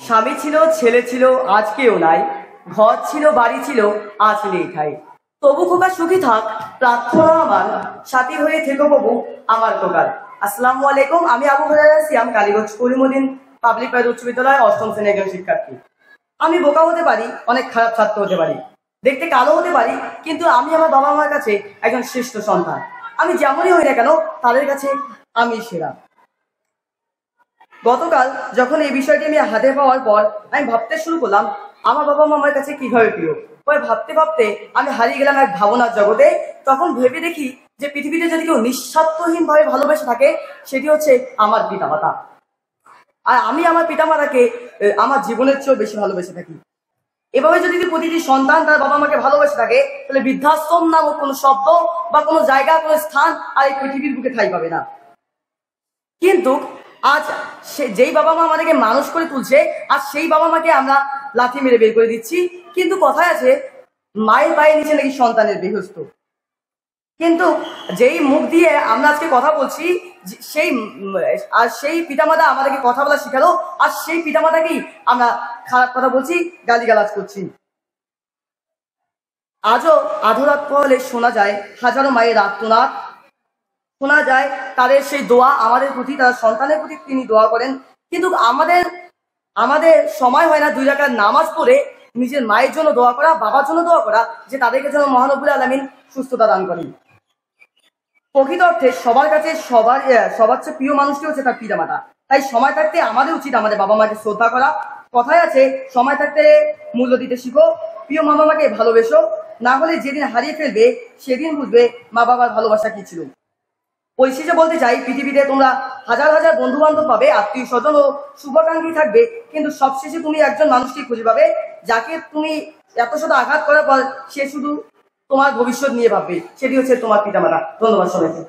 স্বামী ছিল, ছেলে ছিল, আজ কেউ নাই। ঘর ছিল, বাড়ি ছিল, আজ নেই ঠাই। তবু খোকা সুখী থাক, প্রার্থনা আমার, সাথী হয়ে থেকো প্রভু আমার খোকার। আসসালামু আলাইকুম, আমি আবু হুরায়রা সিয়াম, কালীগঞ্জ করিমউদ্দিন পাবলিক প্রাইভেট উচ্চ বিদ্যালয় অষ্টম শ্রেণীর একজন শিক্ষার্থী। আমি বোকা হতে পারি, অনেক খারাপ ছাত্র হতে পারি, দেখতে কালো হতে পারি, কিন্তু আমি আমার বাবা মার কাছে একজন শ্রেষ্ঠ সন্তান। আমি যেমনই হই না কেন, তাদের কাছে আমি সেরা। গতকাল যখন এই বিষয়টি আমি হাতে পাওয়ার পর আমি ভাবতে শুরু করলাম আমার বাবা মা আমার কাছে কিভাবে প্রিয়। পরে ভাবতে ভাবতে আমি হারিয়ে গেলাম এক ভাবনার জগতে। তখন ভেবে দেখি যে পৃথিবীতে যদি কেউ নিঃস্বার্থহীন ভাবে ভালোবেসে থাকে, সেটি হচ্ছে আমার পিতামাতা। আর আমি আমার পিতামাতাকে আমার জীবনের চেয়েও বেশি ভালোবেসে থাকি। এভাবে যদি প্রতিটি সন্তান তার বাবা মাকে ভালোবেসে থাকে, তাহলে বৃদ্ধাশ্রম নামক কোনো শব্দ বা কোনো জায়গা, কোনো স্থান আর এই পৃথিবীর বুকে ঠাঁই পাবে না। কিন্তু আজ যেই বাবা মা আমাদেরকে মানুষ করে তুলছে, আজ সেই বাবা মাকে আমরা লাথি মেরে বের করে দিচ্ছি। কিন্তু কথায় আছে, মায়ের পায়ের নিচে নাকি সন্তানের বেহস্ত। কিন্তু যেই মুখ দিয়ে আমরা আজকে কথা বলছি, সেই পিতামাতা আমাদেরকে কথা বলা শিখালো, আর সেই পিতামাতাকেই আমরা খারাপ কথা বলছি, গালিগালাজ করছি। আজও আধরাত হলে শোনা যায় হাজারো মায়ের আর্তনাদ, শোনা যায় তাদের সেই দোয়া আমাদের প্রতি, তারা সন্তানের প্রতি তিনি দোয়া করেন। কিন্তু আমাদের সময় হয় না 2 রাকাত নামাজ পড়ে নিজের মায়ের জন্য দোয়া করা, বাবার জন্য দোয়া করা, যে তাদেরকে যেন মহান রব্বুল আলামিন সুস্থতা দান করেন। প্রকৃত অর্থে সবার কাছে সবার চেয়ে প্রিয় মানুষটি হচ্ছে তার পিতামাতা। তাই সময় থাকতে আমাদের উচিত আমাদের বাবা মাকে শ্রদ্ধা করা। কথায় আছে, সময় থাকতে মূল্য দিতে শিখো, প্রিয় মা বাবাকে ভালোবেসো, না হলে যেদিন হারিয়ে ফেলবে সেদিন বুঝবে মা বাবার ভালোবাসা কি ছিল। পরিশেষে বলতে চাই, পৃথিবীতে তোমরা হাজার হাজার বন্ধু বান্ধব পাবে, আত্মীয় স্বজন ও শুভাকাঙ্ক্ষী থাকবে, কিন্তু সবশেষে তুমি একজন মানুষকে খুঁজে পাবে, যাকে তুমি এত শত আঘাত করার পর সে শুধু তোমার ভবিষ্যৎ নিয়ে ভাববে, সেটি হচ্ছে তোমার পিতামাতা। ধন্যবাদ সবাইকে।